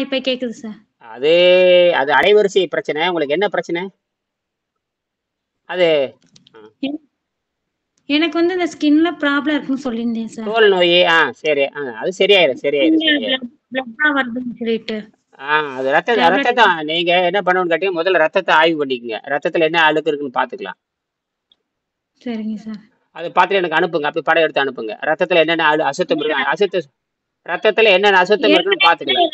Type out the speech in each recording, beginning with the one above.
இப்ப கேக்குது சார். அது அது அலைவரிசை பிரச்சனை. உங்களுக்கு என்ன பிரச்சனை? அது எ- எனக்கு வந்து இந்த ஸ்கின்ல ப்ராப்ளம் இருக்குன்னு சொல்லியிருந்தேன் சார். தோல் நோய். சரி. அது சரியாயிரும், சரியாயிரும், ஸ்கின்ல சரியாயிரும். பிளட்டா வருதுன்னு சொல்லிட்டு அது ரத்தத்தை டேப்லெட். நீங்க என்ன பண்ணணும்னு கேட்டீங்க, முதல்ல ரத்தத்தை ஆய்வு பண்ணிக்கங்க. ரத்தத்துல என்ன அழுக்கு இருக்குன்னு பாத்துக்கலாம். சரிங்க சார். அது பார்த்துட்டு எனக்கு அனுப்புங்க. அப்படி படம் எடுத்து அனுப்புங்க. ரத்தத்துல என்னென்ன அசுத்தம் இருக்கு, ரத்தத்துல என்னென்ன அசுத்தம் இருக்குன்னு பாத்துக்கலாம்.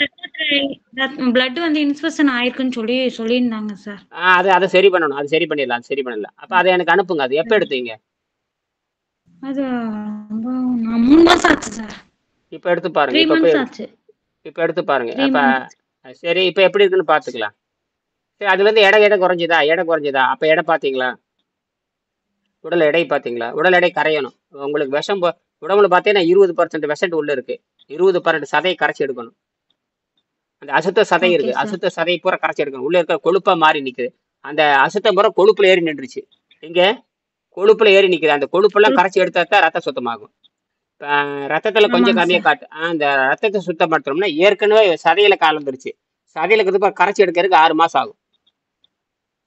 பிளட் வந்து இன்ஸ்பெக்ஷன் ஆயிருக்குன்னு சொல்லியிருந்தாங்க சார். அதை சரி பண்ணணும். அது சரி பண்ணிடலாம், சரி பண்ணலாம். அப்ப அதை எனக்கு அனுப்புங்க. அது எப்ப எடுத்தீங்க? அது 3 மாசம் ஆச்சு சார். இப்ப எடுத்து பாருங்க. 3 months ஆச்சு. இப்ப எடுத்து பாருங்க. 3 அப்ப months. சரி, இப்ப எப்படி இருக்குன்னு பாத்துக்கலாம். சரி, அதுல இருந்து எடை குறைஞ்சுதா? அப்ப எடை பாத்தீங்களா? உடல் எடை பாத்தீங்களா? உடல் எடை கரையணும். உங்களுக்கு உடம்புல பாத்தீங்கன்னா 20% விஷம் உள்ள இருக்கு. 20% சதையை கரைச்சி எடுக்கணும். அந்த அசுத்த சதை இருக்கு, அசுத்த சதை பூரா கரைச்சி எடுக்கணும். உள்ள இருக்க கொழுப்பா மாறி நிக்குது. அந்த அசுத்தம் பூரா கொழுப்புல ஏறி நின்றுச்சு. இங்க கொழுப்புல ஏறி நிக்குது. அந்த கொழுப்பெல்லாம் கரைச்சி எடுத்தா தான் ரத்தம் சுத்தமாகும். ரத்தத்துல கொஞ்சம் கம்மியா காட்டு. அந்த ரத்தத்தை சுத்தப்படுத்தணும்னா ஏற்கனவே சதையில கலந்துருச்சு. சதையில இருக்கிறது கரைச்சி எடுக்கிறதுக்கு 6 மாசம் ஆகும்.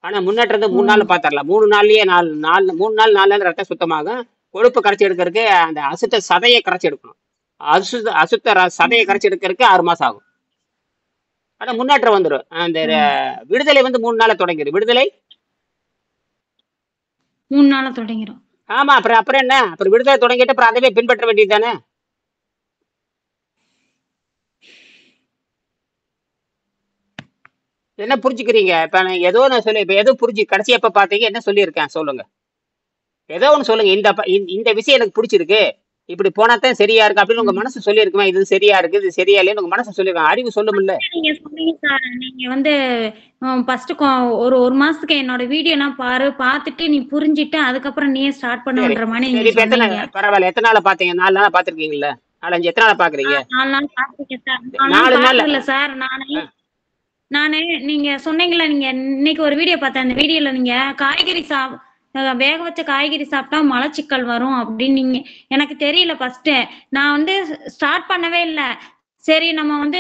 ஆனா முன்னேற்றத்தை 3 நாள் பாத்திரலாம். 3 நாள்லயே 4 நாள் ரத்தம் சுத்தமாகும். கொழுப்பு கரைச்சி எடுக்கிறதுக்கு அந்த அசுத்த சதையை கரைச்சி எடுக்கணும். அசுத்த சதையை கரைச்சி எடுக்கிறதுக்கு 6 மாசம் ஆகும். ஆனா முன்னேற்றம் வந்துடும். அந்த விடுதலை வந்து 3 நாள்ல தொடங்கிடும். விடுதலை 3 நாள்ல தொடங்கிடும். ஆமா. அப்புறம் என்ன? அப்புறம் விடுதலை தொடங்கிட்டு அப்புறம் அதவே பின்பற்ற வேண்டியது தானே. என்ன புரிஞ்சுக்கிறீங்க? இப்ப நான் ஏதோ புரிஞ்சு கடைசி எப்ப பாத்தீங்க? என்ன சொல்லியிருக்கேன் சொல்லுங்க. ஏதோ ஒண்ணு சொல்லுங்க. இந்த விஷயம் எனக்கு பிடிச்சிருக்கு, இப்படி போனாதான் சரியா இருக்கு அப்படின்னு உங்க மனசு சொல்லியிருக்குமா? இது சரியா இருக்கு, இது சரியா இல்லைன்னு உங்க மனசு சொல்லிருக்காங்க. அறிவு சொல்லுமில்ல. நீங்க சொன்னீங்க சார், நீங்க வந்து ஃபர்ஸ்ட் ஒரு மாசத்துக்கு என்னோட வீடியோ எல்லாம் பார்த்துட்டு நீ புரிஞ்சிட்டு அதுக்கப்புறம் நீயே ஸ்டார்ட் பண்ணுன்ற மாதிரி நீங்க சொன்னீங்க. பரவாயில்ல. எத்தனை நாளா பாத்தீங்க? 4 நாளா பாத்துருக்கீங்கல்ல? 4-5 எத்தனை நாளா பாக்குறீங்க? 4 நாள் பாத்துருக்கேன் சார். 4 நாள் இல்ல சார். நானு நீங்க சொன்னீங்கல்ல, நீங்க இன்னைக்கு ஒரு வீடியோ பார்த்தேன். அந்த வீடியோல நீங்க காய்கறி வேக வச்ச காய்கறி சாப்பிட்டா மலச்சிக்கல் வரும் அப்படின்னு நீங்க, எனக்கு தெரியல ஃபர்ஸ்ட். நான் வந்து ஸ்டார்ட் பண்ணவே இல்லை. சரி, நம்ம வந்து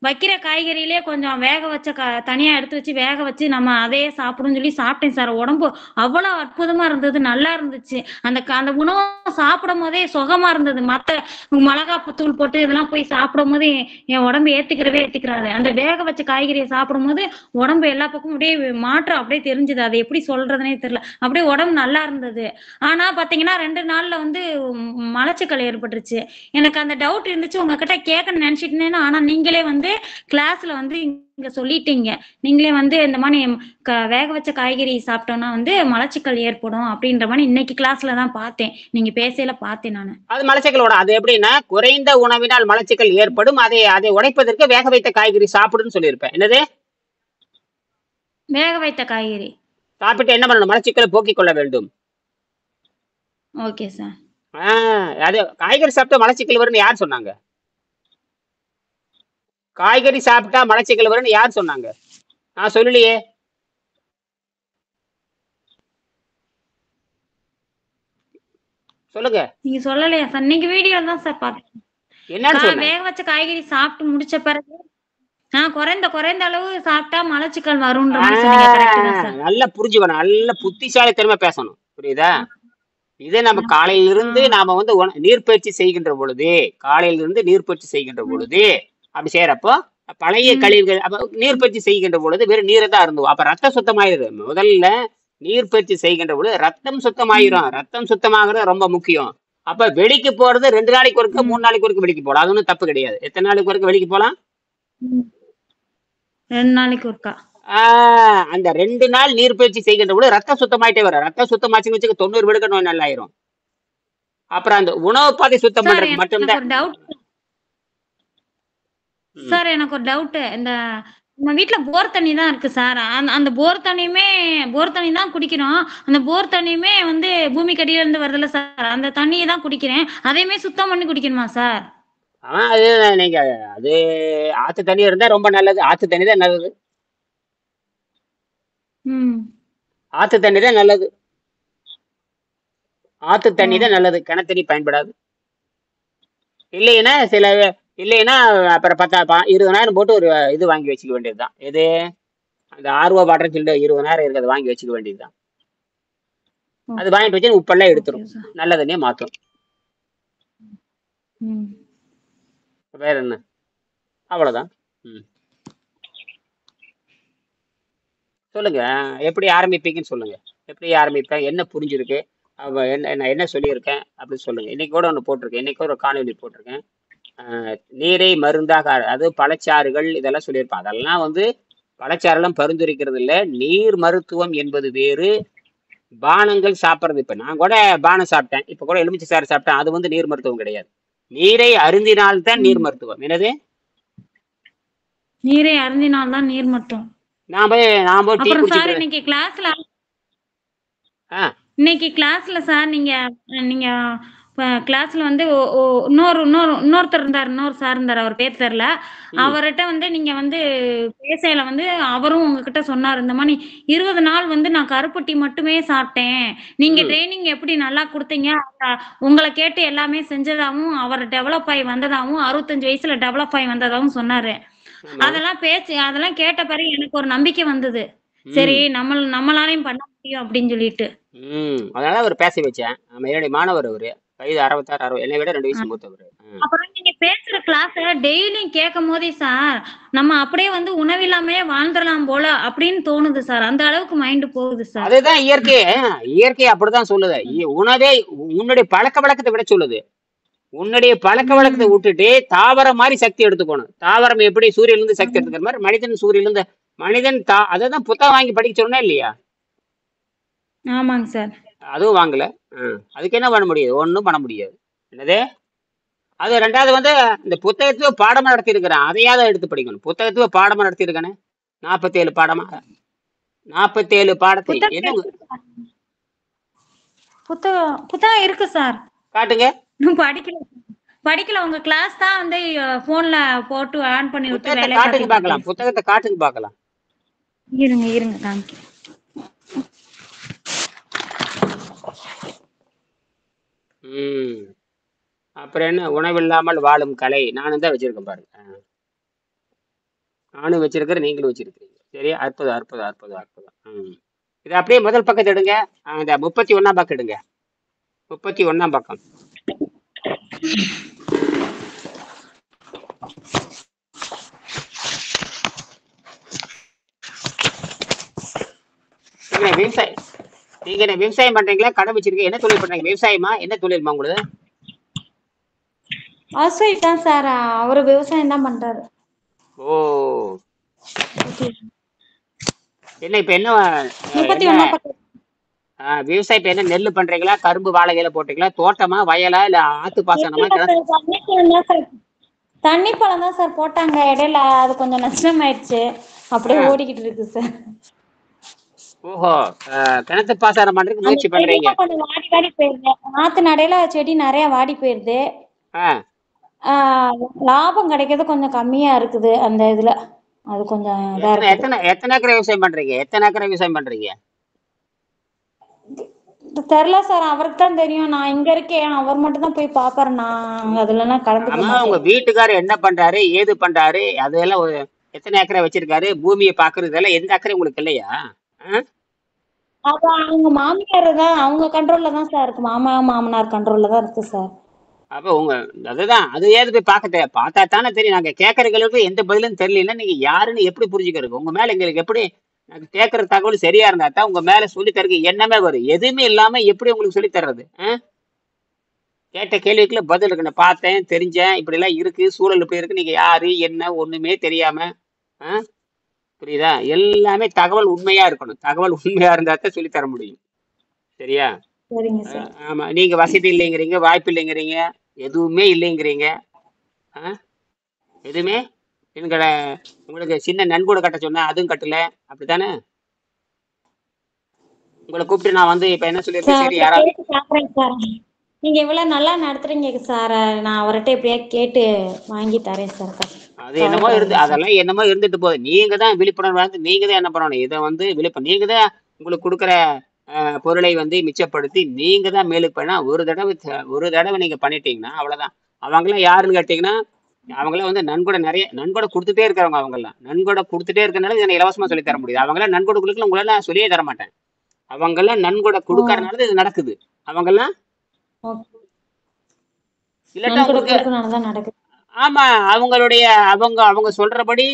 வைக்கிற காய்கறியிலே கொஞ்சம் வேக வச்ச தனியா எடுத்து வச்சு வேக வச்சு நம்ம அதையே சாப்பிடுன்னு சொல்லி சாப்பிட்டேன் சார். உடம்பு அவ்வளவு அற்புதமா இருந்தது, நல்லா இருந்துச்சு. அந்த உணவை சாப்பிடும் போதே சுகமா இருந்தது. மத்த மிளகாய் தூள் போட்டு இதெல்லாம் போய் சாப்பிடும் போது என் உடம்பு ஏத்துக்கிறாரு. அந்த வேக வச்ச காய்கறியை சாப்பிடும் போது உடம்பு எல்லா பக்கமும் அப்படியே மாற்றம் அப்படியே தெரிஞ்சது. அதை எப்படி சொல்றதுனே தெரியல. அப்படியே உடம்பு நல்லா இருந்தது. ஆனா பாத்தீங்கன்னா 2 நாள்ல வந்து மலச்சிக்கல் ஏற்பட்டுருச்சு. எனக்கு அந்த டவுட் இருந்துச்சு, உங்ககிட்ட கேட்கணும்னு நினைச்சிட்டு இருந்தேன். ஆனா நீங்களே வந்து கிளாஸ்ல வந்து இங்க சொல்லிட்டீங்க. நீங்களே வந்து இந்த மாதிரி வேக வச்ச காய்கறி சாப்பிட்டோம்னா வந்து மலச்சிக்கல் ஏற்படும் அப்படின்ற மாதிரி இன்னைக்கு கிளாஸ்ல தான் பார்த்தேன். நீங்க பேசையில பார்த்தேன் நானு. அது மலச்சிக்கலோட அது எப்படின்னா, குறைந்த உணவினால் மலச்சிக்கல் ஏற்படும். அதை உடைப்பதற்கு வேக வைத்த காய்கறி சாப்பிடுன்னு சொல்லியிருப்பேன். என்னது? வேக வைத்த காய்கறி சாப்பிட்டு என்ன பண்ணணும்? மலச்சிக்கலை போக்கிக் கொள்ள வேண்டும். Okay sir. அது காய்கறி சாப்பிட்டா மலச்சிக்கல் வரும்னு யார் சொன்னாங்க? காய்கறி சாப்பிட்டா மலச்சிக்கல் வரும்னு யார் சொன்னாங்க? நான் சொல்லலையே. சொல்லுங்க. நீங்க சொல்லலையா சார்? நீங்க வீடியோ தான் சார் பார்த்தேன். என்னன்னு வேக வச்ச காய்கறி சாப்பிட்டு முடிச்ச பிறகு குறைந்த அளவு சாப்பிட்டா மலச்சிக்கல் வரும்ன்ற மாதிரி சொன்னீங்க. கரெக்ட் தான் சார். நல்லா புரிஞ்சுக்கணும். நல்ல புத்திசாலித்தனமா பேசணும். புரியுதா? இதே நம்ம காலையிலிருந்து நாம வந்து நீர்பயிற்சி செய்கின்ற பொழுது, அப்படி செய்யறப்போ பழைய கழிவுகள் நீர்பயிற்சி செய்கின்ற பொழுது வெறும் நீரை தான் இருந்தோம். அப்ப ரத்தம் சுத்தமாயிருது. முதல்ல நீர்பயிற்சி செய்கின்ற பொழுது ரத்தம் சுத்தமாயிரும். ரத்தம் சுத்தமாகிறது ரொம்ப முக்கியம். அப்ப வெளிக்கு போறது 2 நாளைக்கு ஒருக்க 3 நாளைக்கு ஒருக்க வெளிக்கு போகலாம். அது ஒன்றும் தப்பு கிடையாது. எத்தனை நாளைக்கு ஒருக்க வெளிக்கு போகலாம்? 2 நாளைக்கு ஒருக்கா. அந்த 2 நாள் நீர்பயிற்சி செய்கின்ற பொழுது ரத்தம் சுத்தமாயிட்டே வரும். ரத்தம் சுத்தமாச்சுன்னு வச்சுக்க 90 விழுக்க நோய் நல்லாயிரும். அப்புறம் அந்த உணவு பாதை சுத்தம் பண்றது மட்டும்தான். சார் எனக்கு ஒரு டவுட். இந்த நம்ம வீட்டுல போர் தண்ணி தான் இருக்கு சார். அந்த போர் தண்ணி தான் குடிக்கிறோம். அந்த போர் தண்ணியுமே வந்து பூமிக்கு அடியில இருந்து வருதுல்ல சார், அந்த தண்ணியை தான் குடிக்கிறேன். அதையுமே சுத்தம் பண்ணி குடிக்கணுமா சார்? அது நீங்க அது ஆத்து தண்ணி இருந்தா ரொம்ப நல்லது. ஆத்து தண்ணி தான் நல்லது. ஆத்து தண்ணி தான் நல்லது. ஆத்து தண்ணி தான் நல்லது. கிணத்தண்ணி பயன்படாது. இல்லைன்னா சில இல்லைன்னா அப்புறம் 20,000 போட்டு ஒரு இது வாங்கி வச்சுக்க வேண்டியதுதான். எது அந்த ஆர்வ வாட்டர்னு சொல்லிட்டு 20,000 இருக்கிறத வாங்கி வச்சுக்க வேண்டியதுதான். அது வாங்கிட்டு வச்சு உப்பெல்லாம் ஓகே எடுத்துரும், சார். நல்ல தண்ணியை மாற்றும். ம். வேற என்ன, அவ்வளவுதான். ம். சொல்லுங்க, எப்படி ஆரம்பிப்பீங்கன்னு சொல்லுங்க. எப்படி ஆரம்பிப்பேன், என்ன புரிஞ்சிருக்கு, நான் என்ன சொல்லியிருக்கேன் அப்படின்னு சொல்லுங்க. இன்னைக்கு கூட ஒன்று போட்டிருக்கேன், இன்னைக்கு ஒரு காணொலி போட்டிருக்கேன். நீரை மருந்தாக, அது பழச்சாறுகள் இதெல்லாம் சொல்லியிருப்பேன். அதெல்லாம் வந்து பழச்சாறுலாம் பரிந்துரைக்கிறது இல்லை. நீர் மருத்துவம் என்பது வேறு, பானங்கள் சாப்பிட்றது. இப்போ நான் கூட பானம் சாப்பிட்டேன், இப்போ கூட எலுமிச்சை சாறு சாப்பிட்டேன், அது வந்து நீர் மருத்துவம் கிடையாது. நீரை அருந்தினால்தான் நீர் ம். மருத்துவம். என்னது, நீரை அருந்தினால்தான் நீர் மட்டும். நான் போய் டீ அப்புறம் சார் குடிச்சிட்டு இன்னைக்கு ஆ கிளாஸ்ல சார் நீங்க நீங்க கிளாஸ்ல வந்து இன்னொருத்தர் இருந்தார், இன்னொரு சார் இருந்தார், அவர் பேர் தெரியல. ம் அவர்கிட்ட வந்து நீங்க வந்து பேசையில வந்து அவரும் உங்ககிட்ட சொன்னார், இந்த மாதிரி 20 நாள் வந்து நான் கருப்பட்டி மட்டுமே சாப்பிட்டேன், நீங்க ம் ட்ரைனிங் எப்படி நல்லா கொடுத்தீங்க, உங்களை கேட்டு எல்லாமே செஞ்சதாகவும் அவர் டெவலப் ஆகி வந்ததாகவும் 65 வயசுல டெவலப் ஆகி வந்ததாகவும் சொன்னாரு. ஆமா அதெல்லாம் கேட்ட பிறகு எனக்கு ஒரு நம்பிக்கை வந்தது. சரி, ம் நம்மளாலையும் பண்ண முடியும் அப்படின்னு சொல்லிட்டு. அதனால அவர் பேச வச்சேன். ஆமா, என்னுடைய மாணவர் அவரு, வயது 66 60, என்னை விட 2 வயசு மூத்தவர். அப்புறம் நீங்க பேசுற கிளாஸ டெய்லியும் கேட்கும் போதே சார், நம்ம அப்படியே வந்து உணவில்லாமயே வாழ்ந்துடலாம் போல அப்படின்னு தோணுது சார். அந்த அளவுக்கு மைண்ட் போகுது சார். அதுதான் இயற்கை. இயற்கை அப்படிதான் சொல்லுது. உணவே உன்னுடைய பழக்க வழக்கத்தை விட சொல்லுது. உன்னுடைய பழக்க வழக்கத்தை ம். விட்டுட்டு தாவரம் மாதிரி சக்தி எடுத்துக்கணும். தாவரம் எப்படி சூரியன்ல இருந்து சக்தி எடுத்துக்கிற மாதிரி மனிதன் சூரியன்ல இருந்து, அதான் புத்தகம் வாங்கி படிக்க சொன்னா இல்லையா? ஆமாங்க சார். அதுவும் வாங்கல. அதுக்கு என்ன பண்ண முடியாது, ஒண்ணும் பண்ண முடியாது. என்னது, அது ரெண்டாவது வந்து இந்த புத்தகத்துவ பாடமா நடத்தி இருக்கிறேன், அதையாவது எடுத்து படிக்கணும். புத்தகத்துவ பாடமா நடத்தி இருக்கேன்னு 47 பாடமா, 47 பாடத்தை புத்தகம் என்ன இருக்கு சார். புத்தகம் இருக்கு சார். காட்டுங்க. இன்னும் படிக்கல. உங்க கிளாஸ் தான் வந்து போன்ல போட்டு ஆன் பண்ணி விட்டு புத்தகத்தை வேலையை காட்டுங்க பார்த்துட்டு பார்க்கலாம், இருக்கேன். புத்தகத்தை காட்டுங்க பார்க்கலாம். இருங்க காமிக்கிறேன். ம் அப்புறம் என்ன, உணவில்லாமல் வாழும் கலை, நானும் தான் வச்சிருக்கேன் பாருங்க. நானும் வச்சிருக்கிறேன், நீங்களும் வச்சிருக்கீங்க. சரி, அற்புதம் அற்புதம் அற்புதம் அற்புதம். இது அப்படியே முதல் பக்கத்தை எடுங்க. இந்த 31ஆம் பக்கம் எடுங்க, 31ஆம் பக்கம். நீங்க என்ன விவசாயம் பண்றீங்களா, கடை வச்சிருக்கீங்க, என்ன தொழில் பண்றீங்க? விவசாயமா, என்ன தொழில்மா உங்களுக்கு? ஹவுஸ் ஒய்ஃப் தான் சார். அவரு விவசாயம் தான் பண்றாரு. ஓ, என்ன இப்ப என்ன 31ஆம் பக்கம். விவசாயம் இப்ப என்ன, நெல்லு பண்றீங்களா, கரும்பு வாழையில போட்டீங்களா, தோட்டமா, வயலா, இல்ல ஆத்து பாசனமா? தண்ணி பழம் தான் சார் போட்டாங்க இடையில, அது கொஞ்சம் நஷ்டம் ஆயிடுச்சு, அப்படியே ஓடிக்கிட்டு இருக்கு சார். ஓஹோ, கிணத்து பாசனம் பண்றதுக்கு முயற்சி பண்றீங்க. கொஞ்சம் வாடி போயிருது, ஆத்து நடையில செடி நிறைய வாடி போயிருது. லாபம் கிடைக்கிறது கொஞ்சம் கம்மியா இருக்குது அந்த இதுல, அது கொஞ்சம் இதா இருக்குது. எத்தனை ஏக்கர் விவசாயம் பண்றீங்க? எத்தனை ஏக்கர் விவசாயம் பண்றீங்க? தெரியல சார், அவருக்கு தான் தெரியும். நான் இங்க இருக்கேன், அவர் மட்டும் தான் போய் பாப்பாரு, நான் அதுலலாம் கலந்துக்க மாட்டேன். உங்க வீட்டுக்காரர் என்ன பண்றாரு, ஏது பண்றாரு, அதெல்லாம் எத்தனை ஏக்கரை வச்சிருக்காரு, பூமியை பாக்குறது, இதெல்லாம் எந்த அக்கறை உங்களுக்கு இல்லையா? அது அவங்க மாமியார் தான், அவங்க கண்ட்ரோல்ல தான் சார் இருக்கு, மாமனார் கண்ட்ரோல்ல தான் இருக்கு சார். அப்ப அதுதான், அது ஏது போய் பார்த்தா தானே தெரியும். நாங்க கேட்கறதுக்கு எந்த பதிலும் தெரியலன்னா நீங்க யாருன்னு எப்படி புரிஞ்சுக்கிறது? உங்க மேல எங்களுக்கு எப்படி, நாங்க கேட்கற தகவல் சரியா இருந்தா தான் உங்க மேல சொல்லி தரக்கு எண்ணமே வரும். எதுவுமே இல்லாம எப்படி உங்களுக்கு சொல்லி தர்றது? கேட்ட கேள்விக்குள்ள பதில் இருக்கு. நான் பார்த்தேன், தெரிஞ்சேன், இப்படி எல்லாம் இருக்கு, சூழல் இப்படி இருக்கு, நீங்க யாரு என்ன ஒண்ணுமே தெரியாம, புரியுதா? எல்லாமே தகவல் உண்மையா இருக்கணும். தகவல் உண்மையா இருந்தா தான் சொல்லி தர முடியும். சரியா? ஆமா, நீங்க வசதி இல்லைங்கிறீங்க, வாய்ப்பு இல்லைங்கிறீங்க, எதுவுமே இல்லைங்கிறீங்க. எதுவுமே எங்களை உங்களுக்கு சின்ன நன்கூட கட்ட சொன்னா அதுவும் கட்டல, அப்படித்தானே? உங்களை கூப்பிட்டு நான் வந்து இப்ப என்ன சொல்லியிருக்கேன், சரி யாராவது நீங்க இவ்வளவு நல்லா நடத்துறீங்க சார், நான் அவர்கிட்ட எப்படியா கேட்டு வாங்கி தரேன் சார். அது என்னமோ அதெல்லாம் என்னமோ இருந்துட்டு போகுது. நீங்க தான் விழிப்புணர்வு வந்து, நீங்க தான் என்ன பண்ணணும், இதை வந்து நீங்க தான் உங்களுக்கு கொடுக்குற பொருளை வந்து மிச்சப்படுத்தி நீங்க தான் மேலுக்கு பண்ணா, ஒரு தடவை நீங்க பண்ணிட்டீங்கன்னா அவ்வளவுதான். அவங்களாம் யாருன்னு கேட்டீங்கன்னா அவங்களாம் வந்து நன்கொடை நிறைய நன்கொடை கொடுத்துட்டே இருக்கிறவங்க. அவங்கெல்லாம் நன்கொடை கொடுத்துட்டே இருக்கனால எனக்கு இலவசமா சொல்லி தர முடியுது. அவங்களாம் நன்கொடை கொடுக்கல உங்களால நான் சொல்லியே தர மாட்டேன். அவங்கெல்லாம் நன்கொடை ஓ கொடுக்கறனால இது நடக்குது. அவங்கெல்லாம் ஓகே. இல்லாட்டா நன்கொடை உங்களுக்கு கொடுக்கறனாலதான் நடக்குது. ஆமா அவங்களுடைய அவங்க அவங்க சொல்றபடி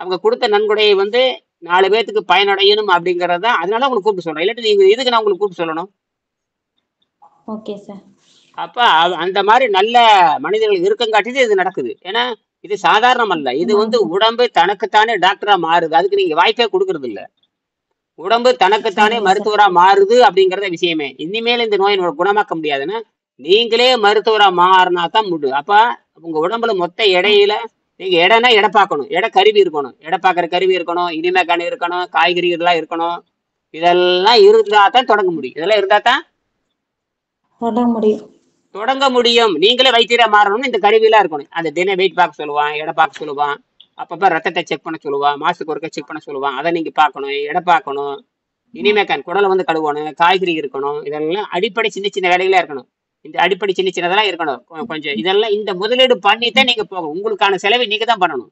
அவங்க கொடுத்த நன்கொடையை வந்து 4 பேத்துக்கு பயனடையணும் அப்படிங்கறது தான். அதனால உங்களுக்கு கூப்பிட்டு சொல்றேன். இல்லாட்டி நீங்க எதுக்கு நான் உங்களுக்கு கூப்பிட்டு சொல்லணும்? Okay sir. அப்ப அந்த மாதிரி நல்ல மனிதர்கள் இருக்கங்காட்டி இது நடக்குது. ஏன்னா இது சாதாரணம் அல்ல. இது ஆமாங்க வந்து சார். உடம்பு தனக்குத்தானே டாக்டரா மாறுது. அதுக்கு நீங்க வாய்ப்பே கொடுக்கறது இல்ல. உடம்பு தனக்குத்தானே சரிங்க சார். மருத்துவரா மாறுது அப்படிங்கறத விஷயமே. இனிமேல் இந்த நோயை குணமாக்க முடியாதுன்னா நீங்களே மருத்துவரா மாறினா தான் முடியும். அப்ப உங்க உடம்புல மொத்த ஆ, எடையில நீங்க எடைனா எடை பார்க்கணும். எடை கருவி இருக்கணும். எடை பார்க்கற கருவி இருக்கணும். இனிமே கண் இருக்கணும். காய்கறி இதெல்லாம் இருக்கணும். இதெல்லாம் இருந்தா தான் தொடங்க முடியும். இதெல்லாம் இருந்தா தான் தொட முடியும். தொடங்க முடியும். நீங்களே வைத்தியரா மாறணும்னு இந்த கருவியெல்லாம் இருக்கணும். அந்த தினம் வெயிட் பார்க்க சொல்லுவான், எடை பார்க்க சொல்லுவான், அப்பப்ப ரத்தத்தை செக் பண்ண சொல்லுவான், மாசத்துக்கு ஒருக்கா செக் பண்ண சொல்லுவான். அதை நீங்க பார்க்கணும், எடை பார்க்கணும், ம், இனிமேக்கன் குடலை வந்து கழுவணும், காய்கறி இருக்கணும். இதெல்லாம் அடிப்படை சின்ன சின்ன வேலைகளா இருக்கணும். இந்த அடிப்படை சின்ன சின்னதெல்லாம் இருக்கணும். கொஞ்சம் இதெல்லாம் இந்த முதலீடு பண்ணித்தான் நீங்க போகணும். உங்களுக்கான செலவை நீங்க தான் பண்ணணும்.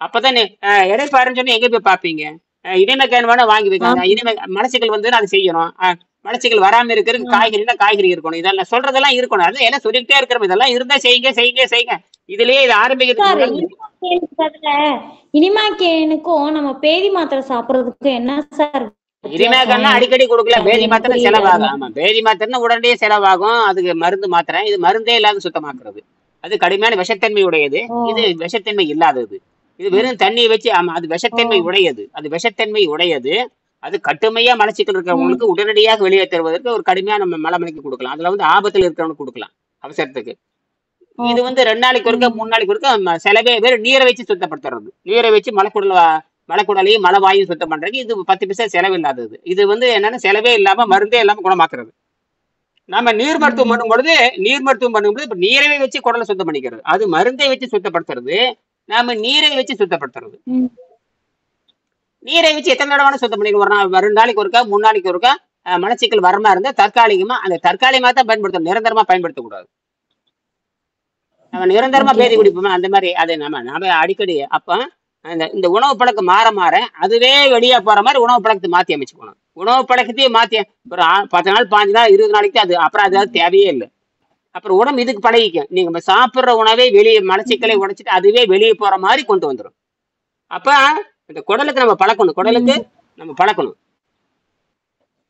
அப்பதான் எடை பாருன்னு சொன்னா எங்க போய் பார்ப்பீங்க? இனிமேக்கன் வேணா வாங்கி வைக்காங்க. ஆமா. இனிமே மலச்சிக்கல் வந்து அது செய்யணும். மலச்சிக்கல் வராம இருக்கிறதுக்கு ஆ, காய்கறினா காய்கறி இருக்கணும். இதெல்லாம் சொல்றதெல்லாம் இருக்கணும். அது எல்லாம் சொல்லிக்கிட்டே இருக்கிறோம். இதெல்லாம் இருந்தா செய்யுங்க செய்யுங்க செய்யுங்க. இதுலயே இது ஆரம்பிக்கிறதுக்கு சார் முன்னாடி இனிமாக்கேனுக்கும் நம்ம பேதி மாத்திரை சாப்பிடுறதுக்கும் என்ன சார் வித்தியாசம்? இனிமேக்கன்னா அடிக்கடி கொடுக்கல. பேதி எனக்கு மாத்திரை புரியல செலவாகும். அதனால. ஆமா பேதி மாத்திரைன்னா உடனடியே செலவாகும். அதுக்கு மருந்து மாத்திரை. இது மருந்தே இல்லாத சுத்தமாக்குறது. அது கடுமையான விஷத்தன்மை உடையது. ஓ இது விஷத்தன்மை இல்லாதது. இது ம், வெறும் தண்ணியை வச்சு ஆமா அது ஓ விஷத்தன்மை உடையது. அது விஷத்தன்மை உடையது. அது கட்டுமையா மலச்சிக்கல் ம், இருக்கிறவங்களுக்கு உடனடியாக வெளியே தருவதற்கு ஒரு கடுமையான நம்ம மலமணிக்கு கொடுக்கலாம். அதுல வந்து ஆபத்துல இருக்கிறவனுக்கு கொடுக்கலாம் அவசரத்துக்கு. ஓ இது வந்து 2 நாளைக்கு ஒருக்கா ம், 3 நாளைக்கு ஒருக்கா சிலவே பேர் நீரை வச்சு சுத்தப்படுத்துறது. நீரை வச்சு மலைக்குடலையும் மலைவாயும் சுத்தம் பண்றதுக்கு இது 10 பைசா செலவு இல்லாதது. இது வந்து என்னன்னா செலவே இல்லாம மருந்தே இல்லாம குணமாக்குறது. நம்ம நீர் மருத்துவம் ம், பண்ணும்பொழுது நீர் மருத்துவம் பண்ணும்போது இப்ப நீரவே வச்சு குடலை சுத்தம் பண்ணிக்கிறது. அது மருந்தை வச்சு சுத்தப்படுத்துறது. நாம நீரை வச்சு சுத்தப்படுத்துறது. ம். நீரை வச்சு எத்தனை தடவை வேணா சுத்தம் பண்ணிக்கலாம். 2 நாளைக்கு ஒருக்கா 3 நாளைக்கு ஒருக்கா மலச்சிக்கல் வரமா இருந்தா தற்காலிகமா அந்த தற்காலிகமா தான் பயன்படுத்தணும். நிரந்தரமா பயன்படுத்தக்கூடாது. நம்ம நிரந்தரமா ஓகே பேதி சார். குடிப்போமா அந்த மாதிரி அது நம்ம அடிக்கடி அப்ப இந்த உணவு பழக்கம் மாற மாற அதுவே வெளியே போற மாதிரி உணவு பழக்கத்தை மாத்தி அமைச்சுக்கணும். உணவு பழக்கத்தையே மாத்தி ஒரு 10 நாள் 15 நாள் 20 நாளைக்கு அது அப்புறம் அது தேவையே இல்லை. அப்புறம் உடம்பு இதுக்கு பழகிக்கும். நீங்க சாப்பிடுற உணவே வெளியே மலச்சிக்கலை உடைச்சிட்டு அதுவே வெளியே போற மாதிரி கொண்டு வந்துடும். அப்ப இந்த குடலுக்கு நம்ம பழக்கணும். குடலுக்கு ம், நம்ம பழக்கணும்.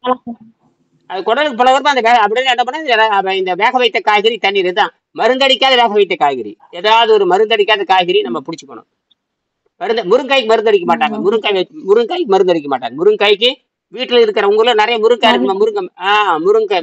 பழக்கம். அது குடலுக்கு பழகிறப்ப அந்த அப்படின்னு என்ன பண்ண இந்த வேக வைத்த காய்கறி தண்ணீர் தான் மருந்தடிக்காத வேக வைத்த காய்கறி. ஏதாவது ஒரு மருந்தடிக்காத காய்கறி நம்ம பிடிச்சிக்கணும். முருங்காய்க்கு மருந்து அடிக்க ம், மாட்டாங்க. ஓகே. முருங்காய்க்கு மருந்து அடிக்க மாட்டாங்க. முருங்காய்க்கு வீட்டுல இருக்கிறவங்கள நிறைய முருங்காய் இருக்குமா?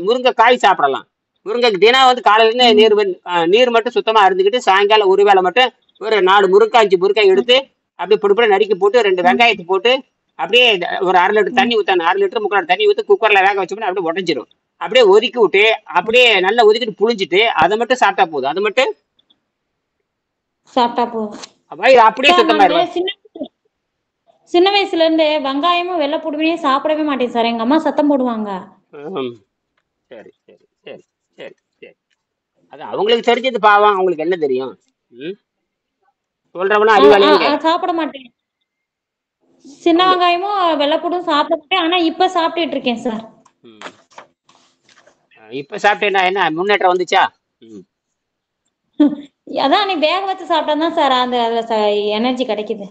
முருங்கை காய் சாப்பிடலாம். முருங்கைக்கு தினம் வந்து காலையில இருந்து ம், நீர் மட்டும் சுத்தமா அருந்துக்கிட்டு சாயங்காலம் ஒரு வேளை மட்டும் ஒரு 4 முருங்காய் 5 முருங்காய் ம், எடுத்து அப்படியே பொடி நறுக்கி போட்டு 2 ம், வெங்காயத்தை போட்டு அப்படியே ஒரு 1/2 லிட்டர் ம். தண்ணி ஊற்றணும். 1/2 லிட்டர் 3/4 தண்ணி ஊற்றி குக்கர்ல வேக வச்சோம்னா அப்படியே உடஞ்சிரும். அப்படியே ஒதுக்கி விட்டு அப்படியே நல்லா ஒதுக்கிட்டு புழிஞ்சிட்டு அதை மட்டும் சாப்பிட்டா போதும். அது மட்டும் சாப்பிட்டா போதும். வயிறு அப்படியே சார் நான் சுத்தமாயிருவேன். சின்ன வயசுல இருந்து வெங்காயமும் வெள்ளைப்பூடுமே சாப்பிடவே மாட்டேன் சார். எங்க அம்மா சத்தம் போடுவாங்க. சரி சரி சரி சரி சரி அது அவங்களுக்கு தெரிஞ்சது பாவம். அவங்களுக்கு என்ன தெரியும்? ம் சொல்றவனா அறிவாளியும் சாப்பிட மாட்டேன். சின்ன அவங்க வெங்காயமும் வெள்ளைப்பூடும் சாப்பிட மாட்டேன். ஆனா இப்ப சாப்பிட்டுட்டு இருக்கேன் சார். ம். இப்ப சாப்பிட்டேன்னா என்ன முன்னேற்றம் வந்துச்சா? ம். அதான் நீ வேக வச்சு சாப்பிட்டா தான் சார் அந்த எனர்ஜி கிடைக்குது.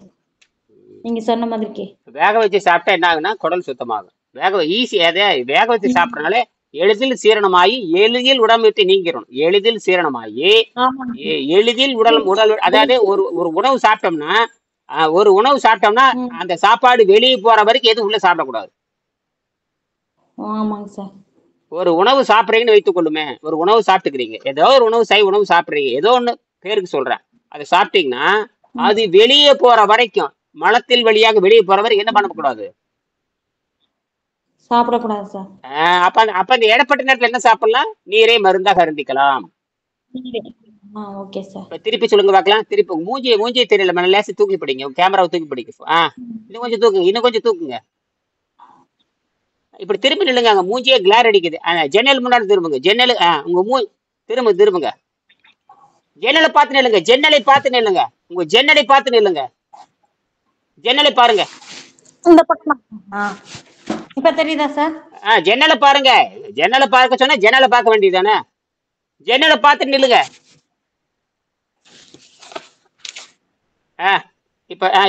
நீங்க சொன்ன மாதிரிக்கு. வேக வச்சு சாப்பிட்டா என்ன ஆகுனா குடல் சுத்தமாகும். வேக வச்சு ம். சாப்பிடறனால எளிதில் சீரணமாகி எளிதில் உடம்பு விட்டு நீங்கிரும். எளிதில் சீரணமாகி ஆமா. எளிதில் உடல் அதாவது ஒரு உணவு சாப்பிட்டோம்னா ம். அந்த சாப்பாடு வெளியே போற வரைக்கும் எதுவும் உள்ள சாப்பிடக்கூடாது. ஆமாங்க சார். ஒரு உணவு சாப்பிட்றீங்கன்னு வைத்துக் கொள்ளுமே. ஒரு உணவு சாப்பிட்டுக்கிறீங்க. ஏதோ ஒரு உணவு உணவு சாப்பிட்றீங்க. ஏதோ ஒண்ணு பேருக்கு சொல்றேன். அதை சாப்பிட்டீங்கன்னா ம். அது வெளியே போற வரைக்கும் மலத்தில் வழியாக வெளியே போற வரைக்கும் என்ன பண்ணக்கூடாது? சாப்பிடக்கூடாது சார். அப்ப இந்த இடப்பட்ட நேரத்துல என்ன சாப்பிடலாம்? நீரை மருந்தாக அருந்திக்கலாம். Okay sir. இப்ப திருப்பி சொல்லுங்க பார்க்கலாம். திருப்பி மூஞ்சியை தெரியல. லேசா தூக்கி பிடிங்க. கேமராவை தூக்கி பிடிங்க. இன்னும் கொஞ்சம் தூக்குங்க. இன்னும் கொஞ்சம் தூக்குங்க. இப்படி திரும்பி நில்லுங்க. அங்க மூஞ்சியே கிளார் அடிக்குது. ஜன்னல் முன்னாடி திரும்புங்க. உங்க திரும்புங்க. ஜன்னலை பார்த்து நில்லுங்க, ஜன்னலை பார்த்து நில்லுங்க, உங்க ஜன்னலை பார்த்து நில்லுங்க, ஜன்னலை பாருங்க. இந்த பக்கமா? இப்ப தெரியுதா சார்? ஜன்னலை பாருங்க. ஜன்னலை பார்க்க சொன்னா ஜன்னலை பார்க்க வேண்டியதானே? ஜன்னலை பார்த்து நில்லுங்க.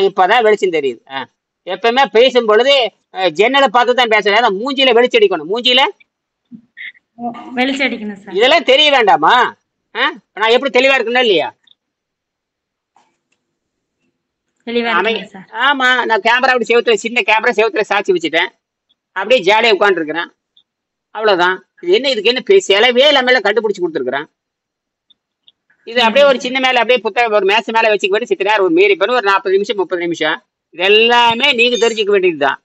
இப்பதான் வெளிச்சம் தெரியுது. எப்பவுமே பேசும் பொழுது ஜன்னலை பார்த்து தான் பேசுறேன். மூஞ்சியில வெளிச்சடிக்கணும், மூஞ்சியில வெளிச்சடிக்கணும் சார். இதெல்லாம் தெரிய வேண்டாமா? நான் எப்படி தெளிவா இருக்கேன்னா இல்லையா? ஆமா, நான் கேமரா அப்படி செவத்துல, சின்ன கேமரா செவத்துல சாட்சி வச்சுட்டேன், அப்படியே ஜாலியா உட்காந்துருக்கிறேன். அவ்வளவுதான். இது என்ன, இதுக்கு என்ன செலவே இல்லாம கண்டுபிடிச்சு கொடுத்துருக்குறேன். இது அப்படியே ஒரு சின்ன மேல அப்படியே புத்தகம் ஒரு மேச மேல வச்சுக்க வேண்டிய சித்த நேரம் ஒரு மீறி பண்ணி ஒரு 40 நிமிஷம் 30 நிமிஷம் இது எல்லாமே நீங்க தெரிஞ்சுக்க வேண்டியதுதான்.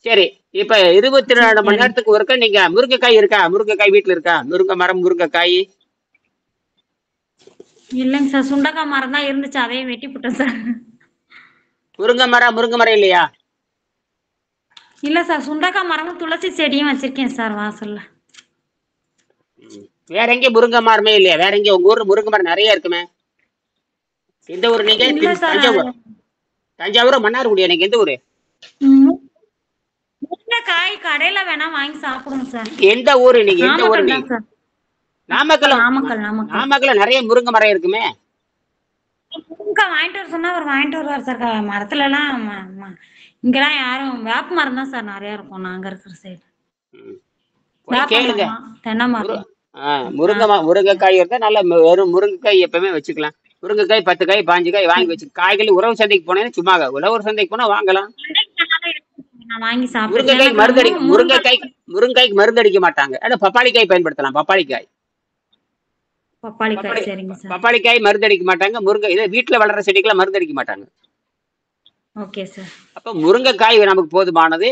சரி, இப்ப 24 மணி நேரத்துக்கு ஒருக்க நீங்க முருங்கைக்காய் இருக்கா? முருங்கைக்காய் வீட்டுல இருக்கா? முருங்கை மரம், முருங்கைக்காய் இல்லைங்க சார். சுண்டக்காய் மரம் தான் இருந்துச்சு, அதையும் வெட்டி போட்டேன் சார். முருங்கை மரம் இல்லையா? இல்ல சார், சுண்டக்காய் மரமும் துளசி செடியும் வச்சிருக்கேன் சார் வாசல்ல. வேற எங்க முருங்கை மரமே இல்லையா? வேற எங்க உங்க ஊர்ல முருங்கை மரம் நிறைய இருக்குமே? எந்த ஊரு நீங்க? தஞ்சாவூர். தஞ்சாவூர், மன்னார்குடியா? நீங்க எந்த ஊரு? முருங்கைக்காய் கடையில வேணா வாங்கி சாப்பிடுங்க சார். எந்த ஊரு நீங்க? எந்த ஊரு நீங்க? நாமக்கல். நாமக்கல்ல நிறைய முருங்கை மரம் இருக்குமே. முருங்கைக்காய் வாங்கிட்டு வர சொன்னா அவர் வாங்கிட்டு வருவார் சார். மரத்துல எல்லாம் இங்கெல்லாம் யாரும் வேப்ப மரம் தான் சார் நிறைய இருக்கும் நாங்க இருக்கிற சைடு. கேளுங்க, தென்னை மரம். முருங்கைக்காய் இருந்தா நல்ல வெறும் முருங்கைக்காய் எப்பவுமே வச்சுக்கலாம். முருங்கைக்காய் 10 காய் 15 காய் வாங்கி வச்சு காய்கறி உழவு சந்தைக்கு போனேன்னு சும்மா உழவு சந்தைக்கு போனா வாங்கலாம். முருங்கைக்காய் முருங்கைக்காய்க்கு மருந்து அடிக்க மாட்டாங்க. ஆனா பப்பாளிக்காய் பயன்படுத்தலாம். பப்பாளிக்காய் மருந்து அடிக்க மாட்டாங்க. முருங்கை இதை வீட்டுல வளர்ற செடிக்கெல்லாம் மருந்து அடிக்க மாட்டாங்க. அப்ப முருங்கைக்காய் நமக்கு போதுமானது,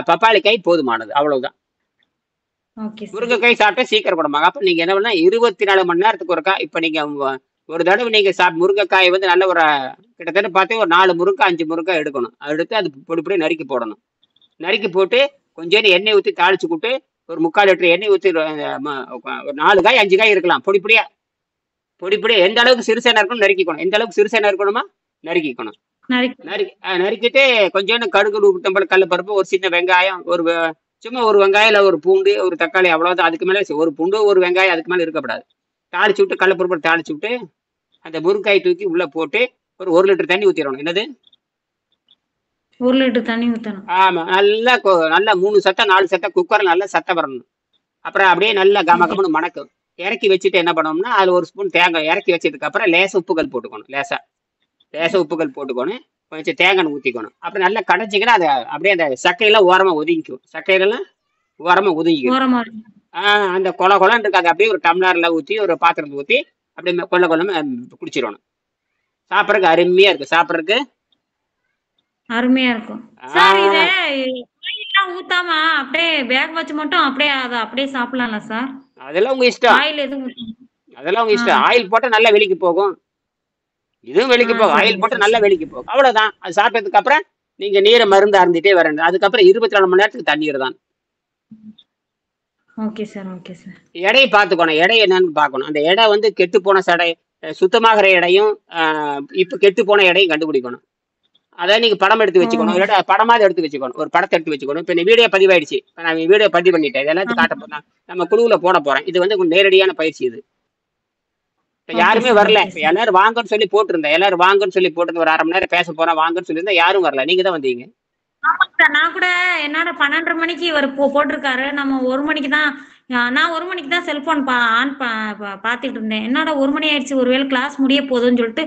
பப்பாளிக்காய் போதுமானது, அவ்வளவுதான். முருங்கைக்காய் சாப்பிட்டா சீக்கிரம் குணமாகும். அப்ப நீங்க என்ன பண்ணா 24 மணி நேரத்துக்கு ஒருக்கா, இப்ப நீங்க ஒரு தடவை நீங்க முருங்கைக்காய் வந்து நல்ல ஒரு கிட்டத்தட்ட பார்த்தே ஒரு 4 முருங்கை 5 முருங்கை எடுக்கணும். எடுத்து அது பொடி நறுக்கி போடணும். நறுக்கி போட்டு கொஞ்சம் எண்ணெய் ஊற்றி தாளிச்சு விட்டு ஒரு 3/4 லிட்டர் எண்ணெய் ஊற்றி ஒரு 4 காய் 5 காய் இருக்கலாம். பொடிப்படியா எந்த அளவுக்கு சிறுசேனா இருக்கணும் நறுக்கிக்கணும். எந்த அளவுக்கு சிறுசேனா இருக்கணுமா நறுக்கிக்கணும். நறுக்கிட்டு கொஞ்சோண்டு கடுகு, உளுத்தம்பருப்பு, கடலைப்பருப்பு, ஒரு சின்ன வெங்காயம், சும்மா ஒரு வெங்காயம் இல்லை ஒரு பூண்டு, ஒரு தக்காளி, அவ்வளோதான். அதுக்கு மேலே ஒரு பூண்டு ஒரு வெங்காயம், அதுக்கு மேலே இருக்கப்படாது. தாளிச்சு விட்டு கடலைப்பருப்பு தாளிச்சு விட்டு அந்த முருங்காய் தூக்கி உள்ள போட்டு ஒரு 1 லிட்டர் தண்ணி ஊற்றிடணும். என்னது? 1 லிட்டர் தண்ணி ஊற்றணும். ஆமா, நல்லா 3 சட்டை 4 சட்டை குக்கரில் நல்லா சட்டை வரணும். அப்புறம் அப்படியே நல்லா கமகமனு மணக்கும். இறக்கி வச்சுட்டு என்ன பண்ணோம்னா அதில் ஒரு ஸ்பூன் தேங்காய் இறக்கி வச்சதுக்கு அப்புறம் லேச உப்புகள் போட்டுக்கணும். லேச உப்புகள் போட்டுக்கணும். கொஞ்சம் தேங்காய் ஊற்றிக்கணும். அப்புறம் நல்லா கடைச்சிங்கன்னா அதை அப்படியே அந்த சக்கையெல்லாம் ஓரமா ஒதுங்கிக்கும். சக்கையிலெல்லாம் ஓரமா ஒதுங்கிக்கும். அந்த கொலன்னு இருக்கு, அதை அப்படியே ஒரு டம்ளர்ல ஊற்றி ஒரு பாத்திரத்தை ஊற்றி அப்படியே கொள்ளமா குடிச்சிடணும். சாப்பிட்றதுக்கு அருமையா இருக்கு. சாப்பிட்றதுக்கு அருமையா இருக்கும் சார். இத ஆயில்லாம் ஊத்தாம அப்படியே வேக வச்சு மட்டும் அப்படியே சாப்பிடலாம்ல சார்? அதெல்லாம் உங்க இஷ்டம். ஆயில் எதுவும்? அதெல்லாம் உங்க இஷ்டம். ஆயில் போட்டா நல்லா வெளிக்கு போகும், இதுவும் வெளிக்கு போகும். ஆயில் போட்டு நல்லா வெளிக்கு போகும், அவ்வளவுதான். அது சாப்பிட்டதுக்கு அப்புறம் நீங்க நீரை மருந்து அருந்திட்டே வரணும். அதுக்கப்புறம் 24 மணி நேரத்துக்கு தண்ணீர் தான். எடையை பார்த்துக்கணும். எடை என்னன்னு பார்க்கணும். அந்த எடை வந்து கெட்டு போன சடை, சுத்தமாகிற எடையும் இப்ப கெட்டு போன எடையும் கண்டுபிடிக்கணும். அதாவது நீங்க படம் எடுத்து வச்சுக்கணும். இல்லாட்டா படமாவது எடுத்து வச்சுக்கணும். ஒரு படத்தை எடுத்து வச்சுக்கணும். இப்ப வீடியோ பதிவாயிடுச்சு. நான் வீடியோ பதிவு பண்ணிட்டேன். இதெல்லாம் காட்ட போறேன், நம்ம குழுவுல போட போறேன். இது வந்து நேரடியான பயிற்சி. இது யாருமே வரல. எல்லாரும் வாங்கன்னு சொல்லி போட்டிருந்தேன். எல்லாரும் வாங்கன்னு சொல்லி போட்டு ஒரு 1/2 மணி நேரம் பேச போறேன் வாங்கன்னு சொல்லியிருந்தா யாரும் வரல. நீங்க தான் வந்தீங்க. நான் கூட என்னோட 12:30 மணிக்கு இவர் போட்டிருக்காரு. நம்ம 1 மணிக்கு தான், நான் 1 மணிக்கு தான் செல்போன் ஆன் பாத்துட்டு இருந்தேன். என்னோட 1 மணி ஆயிடுச்சு, ஒருவேளை கிளாஸ் முடிய போகுதுன்னு சொல்லிட்டு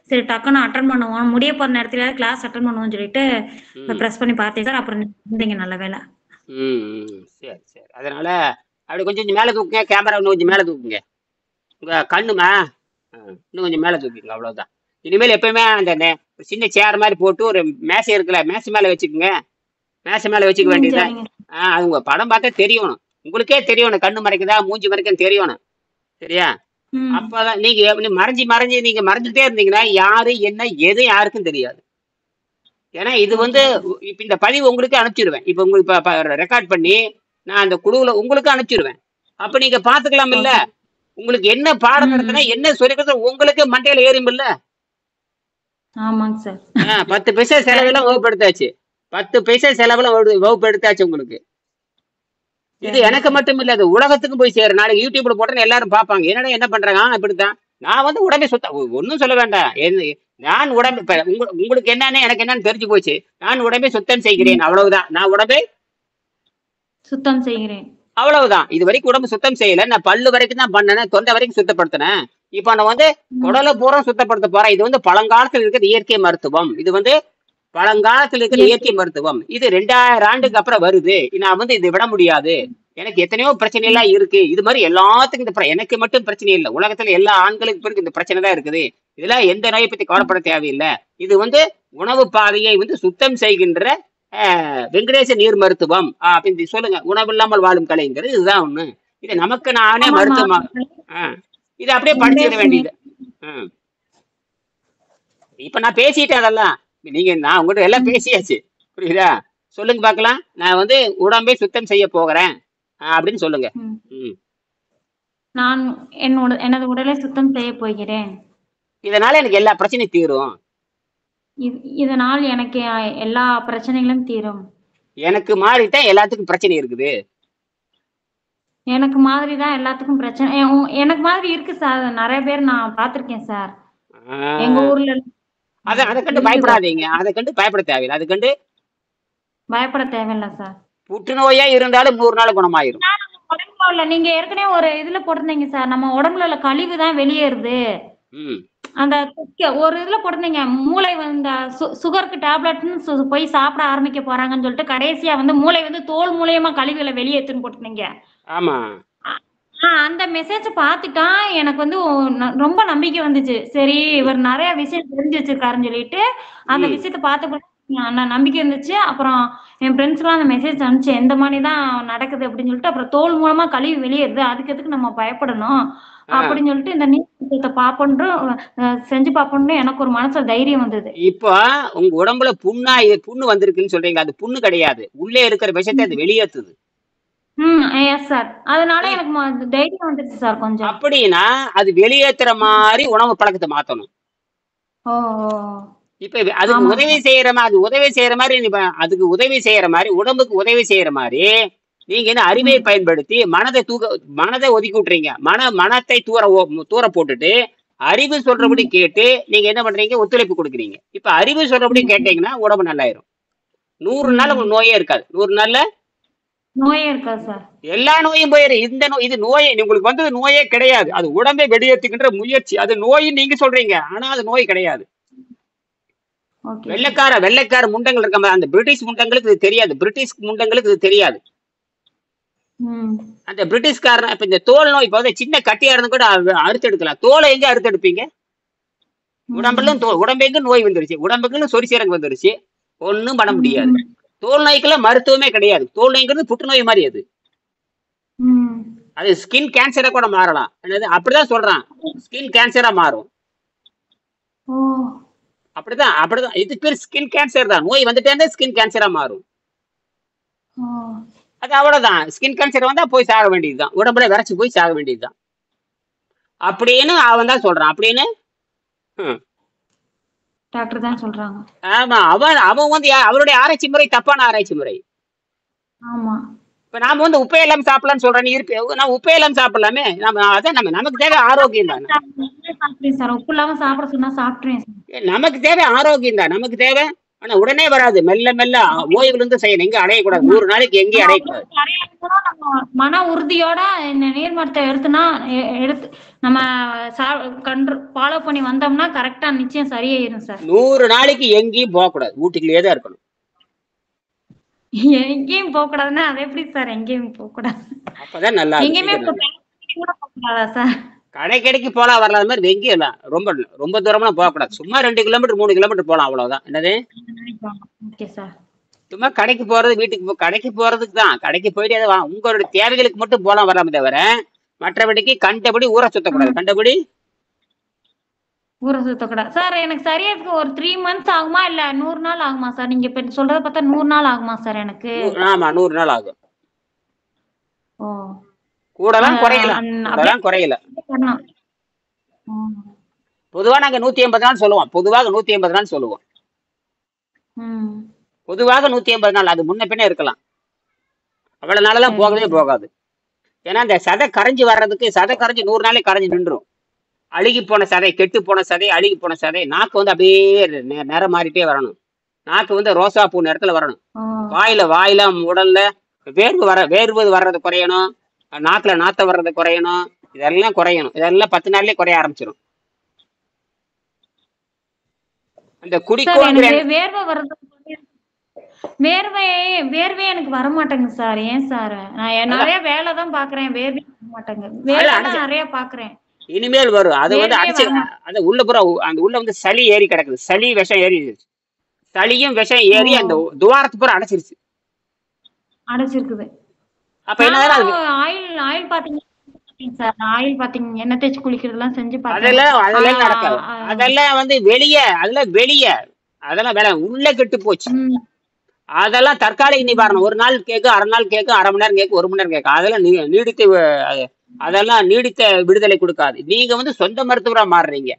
சரி டக்குன்னு அட்டன் பண்ணுவோம், முடிய போற நேரத்துல கிளாஸ் அட்டன் பண்ணுவோம்னு சொல்லிட்டு ப்ரெஸ் பண்ணி பார்த்தேன் சார். அப்புறம் இருந்தீங்க, நல்ல வேலை. சரி சரி. அதனால அப்படி கொஞ்சம் மேல தூக்குங்க. கேமரா இன்னும் கொஞ்சம் மேல தூக்குங்க. உங்க கண்ணுமா இன்னும் கொஞ்சம் மேல தூக்கிங்க, அவ்வளவுதான். இனிமேல் எப்பயுமே அந்த சின்ன சேர் மாதிரி போட்டு ஒரு மேசை இருக்குல்ல, மேசை மேல வச்சுக்கோங்க. மேசை மேல வச்சுக்க வேண்டியதுதான். அது உங்க படம் பார்த்தா தெரியணும், உங்களுக்கே தெரியணும். கண்ணு மறைக்குதா மூஞ்சி மறைக்குன்னு தெரியணும், சரியா? அப்பதான் நீங்க மறைஞ்சு நீங்க மறைஞ்சுட்டே இருந்தீங்கன்னா யாரு என்ன எது யாருக்கும் தெரியாது. ஏன்னா இது வந்து இப்ப இந்த பதிவு உங்களுக்கு அனுப்பிச்சிடுவேன். இப்ப உங்களுக்கு ரெக்கார்ட் பண்ணி நான் அந்த குழுவுல உங்களுக்கு அனுப்பிச்சிடுவேன். அப்ப நீங்க பாத்துக்கலாம் இல்ல. உங்களுக்கு என்ன பாடம் நடத்தினா என்ன சொல்லிக்கிறது உங்களுக்கு மண்டையில ஏறும் இல்ல. ஆமாங்க சார். 10 பைசா செலவெல்லாம் வகுப்படுத்தாச்சு. 10 பைசா செலவெல்லாம் வகுப்படுத்தாச்சு உங்களுக்கு. இது எனக்கு மட்டும் இல்ல, அது உலகத்துக்கும் போய் சேரும். நாளைக்கு யூடியூப்ல போட்டா எல்லாரும் பார்ப்பாங்க. என்னடா என்ன பண்றாங்க? இப்படித்தான். நான் வந்து உடம்பை சுத்தம் ஒன்னும் சொல்ல வேண்டாம். நான் உடம்பு இப்ப உங்களுக்கு என்னன்னு எனக்கு என்னன்னு தெரிஞ்சு போச்சு. நான் உடம்பை சுத்தம் செய்கிறேன், அவ்வளவுதான். நான் உடம்பை சுத்தம் செய்கிறேன், அவ்வளவுதான். இது வரைக்கும் உடம்பு சுத்தம் செய்யல. நான் பல்லு வரைக்கும் தான் பண்ணேன், தொண்டை வரைக்கும் சுத்தப்படுத்தினேன். இப்ப நான் வந்து குடலை பூரா சுத்தப்படுத்த போறேன். இது வந்து பழங்காலத்தில் இருக்கிற இயற்கை மருத்துவம். இது வந்து பழங்காலத்தில் இருக்கிற இயற்கை மருத்துவம். இது 2000 ஆண்டுக்கு அப்புறம் வருது. நான் வந்து இதை விட முடியாது. எனக்கு எத்தனையோ பிரச்சனை எல்லாம் இருக்கு. இது மாதிரி எல்லாத்துக்கும் இந்த எனக்கு மட்டும் பிரச்சனை இல்லை. உலகத்துல எல்லா ஆண்களுக்கு பிறகு இந்த பிரச்சனை தான் இருக்குது. இதெல்லாம் எந்த நோயை பத்தி கவலைப்பட தேவையில்லை. இது வந்து உணவு பாதையை வந்து சுத்தம் செய்கின்ற வெங்கடேச நீர் மருத்துவம் அப்படின்னு சொல்லுங்க. உணவு இல்லாமல் வாழும் கலைங்கிறது இதுதான் ஒண்ணு. இது நமக்கு நானே மருத்துவம். இது அப்படியே படிச்சிட வேண்டியது. இப்ப நான் பேசிட்டேன் அதெல்லாம். நீங்க நான் உங்கள்கிட்ட எல்லாம் பேசியாச்சு, புரியுதா? சொல்லுங்க பாக்கலாம். நான் வந்து உடம்பை சுத்தம் செய்ய போகிறேன் அப்படின்னு சொல்லுங்க. நான் எனது உடலை சுத்தம் செய்ய போகிறேன். இதனால எனக்கு எல்லா பிரச்சனையும் தீரும். இதனால் எனக்கு எல்லா பிரச்சனைகளும் தீரும். எனக்கு மாறித்தான் எல்லாத்துக்கும் பிரச்சனை இருக்குது. எனக்கு மாதிரி தான் எல்லாத்துக்கும் பிரச்சனை. எனக்கு மாதிரி இருக்கு சார். நிறைய பேர் நான் பார்த்திருக்கேன் சார் எங்க ஊர்ல. அதை கண்டு பயப்படாதீங்க. அதை கண்டு பயப்பட தேவையில்லை. அது கண்டு பயப்பட தேவையில்லை சார். புற்றுநோயா இருந்தாலும் 100 நாள் குணமாயிரும். உடம்புல உள்ள நீங்க ஏற்கனவே ஒரு இதுல போட்டிருந்தீங்க சார், நம்ம உடம்புல உள்ள கழிவு தான் வெளியேறுது. அந்த ஒரு இதுல போட்டிருந்தீங்க, மூளை வந்து சுகருக்கு டேப்லெட்னு போய் சாப்பிட ஆரம்பிக்க போறாங்கன்னு சொல்லிட்டு கடைசியா வந்து மூளை வந்து தோல் மூலியமா கழிவுகளை வெளியேற்றுன்னு போட்டிருந்தீங்க. ஆமா. அந்த மெசேஜ் பார்த்துட்டா எனக்கு வந்து ரொம்ப நம்பிக்கை வந்துச்சு. சரி, இவர் நிறைய விஷயம் தெரிஞ்சு வச்சிருக்காருன்னு சொல்லிட்டு அந்த விஷயத்த பார்த்த நம்பிக்கை இருந்துச்சு. அப்புறம் என் ஃப்ரெண்ட்ஸ் எல்லாம் அந்த மெசேஜ் அனுப்பிச்சு, எந்த மாதிரிதான் நடக்குது அப்படின்னு சொல்லிட்டு. அப்புறம் தோல் மூலமா கழிவு வெளியேறுது, அதுக்கு எதுக்கு நம்ம பயப்படணும் அப்படின்னு சொல்லிட்டு இந்த நீர் பாப்போன்னு செஞ்சு பாப்போம்னு எனக்கு ஒரு மனசுல தைரியம் வந்தது. இப்போ உங்க உடம்புல புண்ணு வந்திருக்குன்னு சொல்றீங்களா? அது புண்ணு கிடையாது, உள்ளே இருக்கிற விஷயத்தை அது வெளியேற்றுது. Yes sir. அதனால எனக்கு தைரியம் வந்துருச்சு சார் கொஞ்சம். அப்படின்னா அது வெளியேற்றுற மாதிரி உணவு பழக்கத்தை மாத்தணும். இப்ப அதுக்கு உதவி செய்யற மாதிரி, அதுக்கு உதவி செய்யற மாதிரி, உடம்புக்கு உதவி செய்யற மாதிரி நீங்க என்ன அறிவை பயன்படுத்தி மனதை ஒதுக்கி விட்டுறீங்க. மனத்தை தூர போட்டுட்டு அறிவு சொல்றபடி கேட்டு நீங்க என்ன பண்றீங்க? ஒத்துழைப்பு கொடுக்குறீங்க. இப்ப அறிவு சொல்றபடி கேட்டீங்கன்னா உடம்பு நல்லாயிரும். 100 நாள் உங்களுக்கு நோயே இருக்காது. 100 நாள்ல நோயே இருக்காது சார். எல்லா நோயும் போயிடும். இது நோயே உங்களுக்கு வந்து நோயே கிடையாது. அது உடம்பை வெளியேற்றுகின்ற முயற்சி. அது நோய் நீங்க சொல்றீங்க, ஆனா அது நோய் கிடையாது. வெள்ளைக்கார முண்டங்கள் இருக்க, அந்த பிரிட்டிஷ் முண்டங்களுக்கு இது தெரியாது. பிரிட்டிஷ் முண்டங்களுக்கு இது தெரியாது. அந்த பிரிட்டிஷ்காரன் இப்ப இந்த தோல் நோய், இப்ப சின்ன கட்டியா இருந்து கூட அறுத்து எடுக்கலாம். தோலை எங்க அறுத்து எடுப்பீங்க? உடம்பெங்க நோய் வந்துருச்சு, உடம்புக்கு சொரிசீரங்கு வந்துருச்சு, ஒன்னும் பண்ண முடியாது. தோல் நோய்க்கெல்லாம் மருத்துவமே கிடையாது. தோல் நோய்ங்கிறது புற்றுநோய் மாதிரி. அது ஸ்கின் கேன்சரா கூட மாறலாம். அப்படிதான் சொல்றான், ஸ்கின் கேன்சரா மாறும். அப்படிதான் இது பேர் ஸ்கின் கேன்சர் தான். நோய் வந்துட்டே ஸ்கின் கேன்சரா மாறும். அது அவ்வளவுதான். ஸ்கின் கேன்சர் வந்தா போய் சாக வேண்டியதுதான், உடம்புல விரைச்சு போய் சாக வேண்டியதுதான் அப்படின்னு அவன் தான் சொல்றான். அப்படின்னு டாக்டர் தான் சொல்றாங்க. ஆமா, அவன் வந்து அவருடைய ஆராய்ச்சி முறை தப்பான ஆராய்ச்சி முறை. ஆமா. இப்ப நாம வந்து உப்பே எல்லாம் சாப்பிடலாம்னு சொல்றேன். நான் உப்பே எல்லாம் சாப்பிடலாமே. நமக்கு தேவை ஆரோக்கியம் தான். உப்பு இல்லாம சாப்பிட சொன்னா சாப்பிடுறேன். நமக்கு தேவை ஆரோக்கியம் தான், நமக்கு தேவை. ஆனா உடனே வராது, மெல்ல மெல்ல ஓய்வுல இருந்து செய்யணும். எங்க அடையக்கூடாது, 100 நாளைக்கு எங்கேயும் அடையக்கூடாது. மன உறுதியோட நீர் மருத்துவம் எடுத்து நம்ம ஃபாலோ பண்ணி வந்தோம்னா கரெக்டா நிச்சயம் சரியாயிரும் சார். 100 நாளைக்கு எங்கேயும் போக கூடாது, வீட்டுக்குள்ளேயே தான் இருக்கணும். எங்கேயும் போக கூடாதுன்னா அது எப்படி சார்? எங்கேயும் போக கூடாது, அப்பதான் நல்லா. எங்கேயுமே போக கூடாதா சார்? கடைக்கு போலாம் வரலாத மாதிரி வெங்கி எல்லாம் ரொம்ப தூரம்லாம் போக கூடாது. சும்மா 2 கிலோமீட்டர் 3 கிலோமீட்டர் போலாம், அவ்வளவுதான். என்னது சும்மா கடைக்கு போறது, வீட்டுக்கு கடைக்கு போறதுக்கு தான். கடைக்கு போயிட்டு உங்களுடைய தேவைகளுக்கு மட்டும் போலாம் வரலாமே தவிர மற்றபடிக்கு கண்டபடி ஊரை சுத்தக்கூடாது. கண்டபடி ஊரை சுத்தக்கூடாது சார். எனக்கு சரியாதுக்கு ஒரு 3 months ஆகுமா இல்ல 100 நாள் ஆகுமா சார்? நீங்க இப்ப சொல்றத பார்த்தா 100 நாள் ஆகுமா சார் எனக்கு? ஆமா, 100 நாள் ஆகும். கூடலாம் குறையலாம், குறையல. பண்ணலாம். ம். பொதுவா நாங்க 180 நாள் சொல்லுவோம். பொதுவாக 180 நாள் சொல்லுவோம். ம். பொதுவாக 180 நாள். அது முன்ன பின்ன இருக்கலாம். அவ்வளவு நாளெல்லாம் சரிங்க போகவே சார். போகாது. ஏன்னா இந்த சதை கரைஞ்சு வர்றதுக்கு சதை கரைஞ்சு 100 நாளே கரைஞ்சு நின்றும். அழுகி போன சதை, கெட்டு போன சதை, அழுகி போன சதை, நாக்கு வந்து அப்படியே நிறம் மாறிட்டே வரணும். நாக்கு வந்து ரோசா பூ நிறத்துல வரணும். ஓ! வாயில உடல்ல வேர்வது வர்றது குறையணும். நாக்குல நாத்தம் வர்றது குறையணும். இதெல்லாம் குறையணும். இதெல்லாம் 10 நாள்லயே குறைய ஆரம்பிச்சிடும். அந்த சார் குடிக்கோங்கிற எனக்கு வேர்வை வர்றது வேர்வை வேர்வை எனக்கு வர மாட்டேங்குது சார். ஏன் சார்? நான் அதான் நிறைய வேலை தான் பாக்குறேன். வேர்வை வர மாட்டேங்குது. அது வேர்வை தான் அடைச்சு நிறைய பாக்குறேன். இனிமேல் வரும். அது வந்து வேர்வையே அடைச்சு வர மாட்டேங்குது. அந்த உள்ள பூரா அந்த உள்ள வந்து சளி ஏறி கிடக்குது. சளி விஷம் ஏறி சளியும் விஷம் ஓ! ஏறி அந்த துவாரத்து பூரா அடைச்சிருச்சு. அடைச்சிருக்குது. அப்ப என்னதான் அது நானும் ஆயில் ஆயில் பாத்தீங்க சார். ஆயில் பாத்தீங்க எண்ணெய் தேய்ச்சி குளிக்கிறதெல்லாம் செஞ்சு பார்த்தேன். அதெல்லாம் ஆ, அதெல்லாம் நடக்காது. ஆ, அதெல்லாம் வந்து வெளியே அதெல்லாம் வேலை உள்ள கெட்டு போச்சு. ம், அதெல்லாம் தற்காலிக ம், நிவாரணம். ஒரு நாள் கேக்கு, அரை நாள் கேக்கு, அரை மணி நேரம் கேக்கு, 1 மணி நேரம் கேக்கு. அதெல்லாம் அதெல்லாம் நீடித்த விடுதலை கொடுக்காது. நீங்க வந்து சொந்த மருத்துவரா மாறுறீங்க.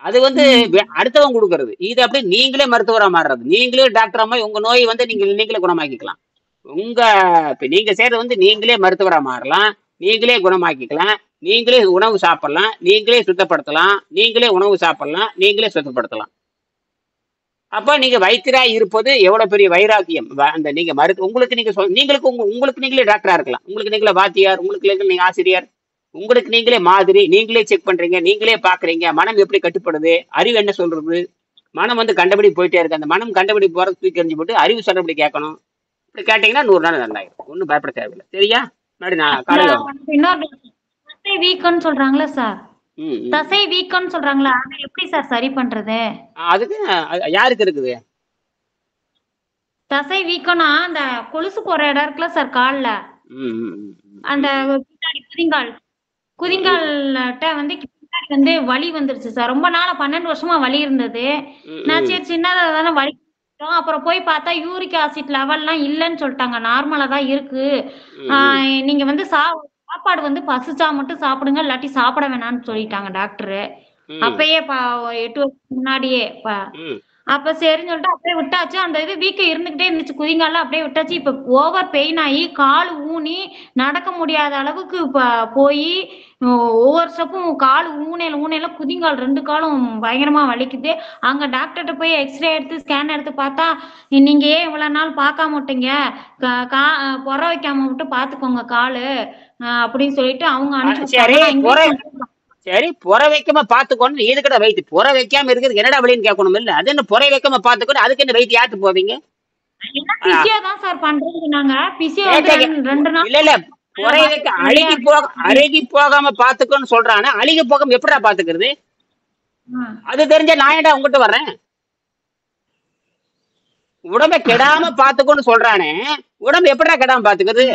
அது வந்து ம். அடுத்தவங்க கொடுக்கறது. இது அப்படி நீங்களே மருத்துவரா மாறுறது. நீங்களே டாக்டர் அம்மா உங்க நோய் வந்து நீங்களே குணமாக்கிக்கலாம். உங்க இப்ப நீங்க செய்யறது வந்து நீங்களே மருத்துவரா மாறலாம். நீங்களே குணமாக்கிக்கலாம். நீங்களே உணவு சாப்பிடலாம். நீங்களே சுத்தப்படுத்தலாம். நீங்களே உணவு சாப்பிடலாம். நீங்களே சுத்தப்படுத்தலாம். அப்ப நீங்க வைத்தியராய் இருப்பது எவ்வளவு பெரிய வைராக்கியம். அந்த நீங்க உங்களுக்கு உங்களுக்கு நீங்களே டாக்டரா இருக்கலாம். உங்களுக்கு நீங்களே வாத்தியார், உங்களுக்கு நீங்க ஆசிரியர், உங்களுக்கு நீங்களே மாதிரி, நீங்களே செக் பண்றீங்க, நீங்களே பாக்குறீங்க. மனம் எப்படி கட்டுப்படுது, அறிவு என்ன சொல்றது, மனம் வந்து கண்டபடி போயிட்டே இருக்கு. அந்த மனம் கண்டபடி போறது தூக்கி எறிஞ்சு போட்டு அறிவு சொல்றபடி கேட்கணும். இப்படி கேட்டீங்கன்னா 100 நாள் நல்லாயிரும். ஒன்றும் பயப்பட தேவையில்லை. சரியா? மறுபடி நான் இந்த காலையில வரேன். இன்னொரு தசை வீக்கம்னு சொல்றாங்களா சார்? ம் ம். தசை வீக்கம்னு சொல்றாங்களா? அதை எப்படி சார் சரி பண்றது? அதுக்கு யாருக்கு இருக்குது? தசை வீக்கம்னா அந்த கொலுசு போற இடம் இருக்குல்ல சார் கால்ல, ம் ம் ம் ம் அந்த ம் பின்னாடி குதிங்கால் ம் ம் குதிங்கால்ட்ட வந்து பின்னாடி வந்து வலி வந்துருச்சு சார். ரொம்ப நாளா 12 வருஷமா வலி இருந்தது. ம் நான் ம் சரி சின்னதா தானே வலி அப்புறம் போய் பார்த்தா யூரிக் ஆசிட் லெவல்லாம் இல்லைன்னு சொல்லிட்டாங்க. நார்மலா தான் இருக்கு. ம் ம் நீங்க வந்து சாப்பாடு வந்து பசிச்சா மட்டும் சாப்பிடுங்க, இல்லாட்டி சாப்பிட வேணாம்னு சொல்லிட்டாங்க டாக்டரு. ம் அப்பயே 8 வருஷத்துக்கு முன்னாடியே ம் அப்ப சரின்னு சொல்லிட்டு அப்படியே விட்டாச்சு. அந்த இது வீக்கம் இருந்துகிட்டே இருந்துச்சு. குதிங்கால்ல அப்படியே விட்டாச்சு. இப்ப ஓவர் பெயின் ஆகி கால் ஊனி நடக்க முடியாத அளவுக்கு இப்ப போய் ஒவ்வொரு ஸ்டெப்பும் கால் ஊனையில குதிங்கால் 2 காலும் பயங்கரமா வலிக்குது. அங்க டாக்டர்கிட்ட போய் எக்ஸ்ரே எடுத்து ஸ்கேன் எடுத்து பார்த்தா, நீங்க ஏன் இவ்வளவு நாள் பார்க்காம விட்டீங்க, பொற வைக்காம விட்டு பாத்துக்கோங்க காலு அப்படின்னு சொல்லிட்டு அவங்க அனுப்பிச்சு விட்டாங்க. சரி நான் இங்கிலீஷ் சரி புற வைக்காம பாத்துக்கோன்னு எதுக்கட வைத்து புற வைக்காம இருக்கிறது என்னடா வழின்னு கேட்கணும் இல்ல. அது என்ன புற வைக்காம பாத்துக்கணும், அதுக்கு என்ன வைத்து யாத்து போவீங்க? என்ன பிசியோ தான் சார் பண்றது நாங்க. பிசியோ வந்து கேட்க 2 நாள் இல்ல புற வைக்க அழுகி போகாம பாத்துக்கோன்னு சொல்றானே. அழுகி போகாம எப்படா பாத்துக்கிறது? அது தெரிஞ்ச நான் ஏன்டா உங்ககிட்ட வர்றேன்? உடம்ப கெடாம பாத்துக்கோன்னு சொல்றானே, உடம்பு எப்படா கெடாம பாத்துக்கிறது?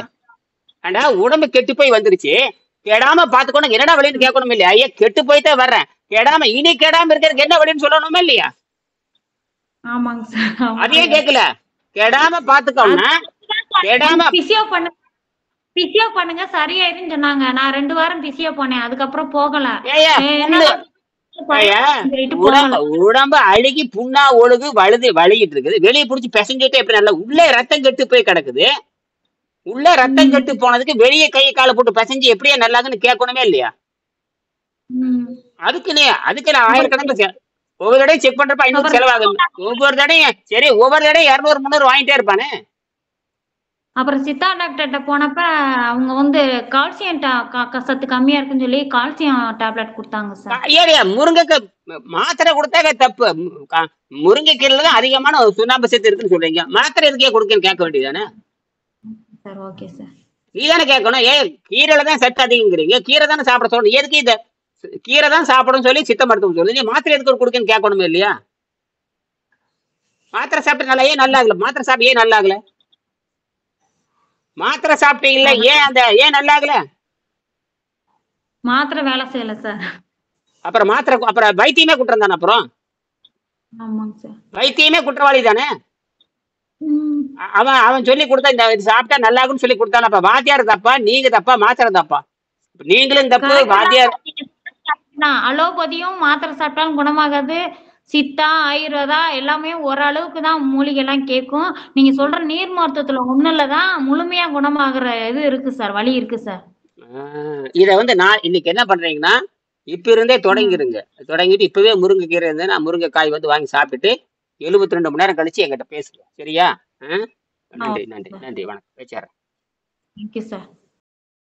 ஆண்டா உடம்பு கெட்டு போய் வந்துருச்சு, கெடாம பாத்துக்கணும் என்னடா வழின்னு கேட்கணும் இல்லையா? ஐயா கெட்டு போய் தான் வர்றேன், கெடாம இனி கெடாம இருக்கிறதுக்கு என்ன வழின்னு சொல்லணுமா இல்லையா? ஆமாங்க சார். அதையே கேட்கல. கெடாம பாத்துக்கோன்னா கெடாம பிசியோ பண்ணுங்க சரியாயிருன்னு சொன்னாங்க. நான் 2 வாரம் பிசியோ போனேன். அதுக்கப்புறம் போகல. ஏயா உடம்பு அழுகி புண்ணா ஒழுகு வழுகிட்டு இருக்குது. வெளியே புடிச்சு பிசைஞ்சிட்டு எப்படி நல்லா உள்ளே ரத்தம் கெட்டு போய் கிடக்குது. உள்ள ரத்தம் கெட்டு போனதுக்கு வெளியே கையை காலை போட்டு பிசைஞ்சு எப்படியே நல்லாதுன்னு கேட்கணுமே இல்லையா? அதுக்கு ஆயிரக்கணக்கில் ஒவ்வொரு தடையும் செக் பண்றப்ப 500 செலவாகும். ஒவ்வொரு தடையும் சரி ஒவ்வொரு தடையும் 200 300 வாங்கிட்டே இருப்பானே. அப்புறம் சித்தா டாக்டர்கிட்ட போனப்ப அவங்க வந்து கால்சியம் சத்து கம்மியா இருக்குன்னு சொல்லி கால்சியம் டேப்லெட் கொடுத்தாங்க சார். ஏரியா முருங்கைக்காய் மாத்திரை கொடுத்தாவே தப்பு. முருங்கைக்கீரையில தான் அதிகமான சுண்ணாம்பு சத்து இருக்குன்னு சொல்றீங்க. மாத்திரை எதுக்கே கொடுக்கன்னு கேட்க வேண்டியதானே சார்? Okay sir. நீ தானே கேட்கணும். கீரையில தான் சத்து அதிகங்கிறீங்க, கீரை தானே சாப்பிட சொல்லணும். எதுக்கு இந்த கீரை தான் சாப்பிடணும் சொல்லி சித்த மருத்துவம் சொல்லி நீ மாத்திரை எதுக்கு கொடுக்கன்னு கேட்கணுமே இல்லையா? மாத்திரை சாப்பிட்டு நல்லா ஆகல. மாத்திரை சாப்பிட்டு ஏன் நல்லா ஆகல? மாத்திரை சாப்பிட்டீங்கல்ல, ஏன் நல்லா ஆகல? மாத்திரை வேலை செய்யல சார். அப்புறம் வைத்தியமே குற்றம் தானே. அப்புறம் ஆமாங்க சார். வைத்தியமே குற்றவாளி தானே. அவன் சொல்லி கொடுத்தா இந்த சாப்பிட்டா நல்லாகுன்னு சொல்லி கொடுத்தானப்பா. வாத்தியார் தப்பா, நீங்க தப்பா, மாத்திரை தப்பா? இப்ப நீங்களும் தப்பு, கரெக்ட் வாத்தியார். தான். அலோபதியும் மாத்திரை சாப்பிட்டாலும் குணமாகாது. சித்தா ஆயுர்வேதா எல்லாமே ஓரளவுக்கு தான் மூலிகை எல்லாம் கேட்கும். நீங்க சொல்ற நீர் மருத்துவத்துல ஒண்ணுல தான் முழுமையா குணமாகுற இது இருக்கு சார், வழி இருக்கு சார். இத வந்து நான் இன்னைக்கு என்ன பண்றீங்கன்னா, இப்ப இருந்தே தொடங்கிருங்க. தொடங்கிட்டு இப்பவே முருங்கைக்கீரை இருந்ததுன்னா முருங்கைக்காய் வந்து வாங்கி சாப்பிட்டுட்டு 72 மணி நேரம் கழிச்சு என்கிட்ட பேசுங்க. சரியா? நன்றி, நன்றி, நன்றி. வணக்கம். வச்சர்றேன். Thank you sir.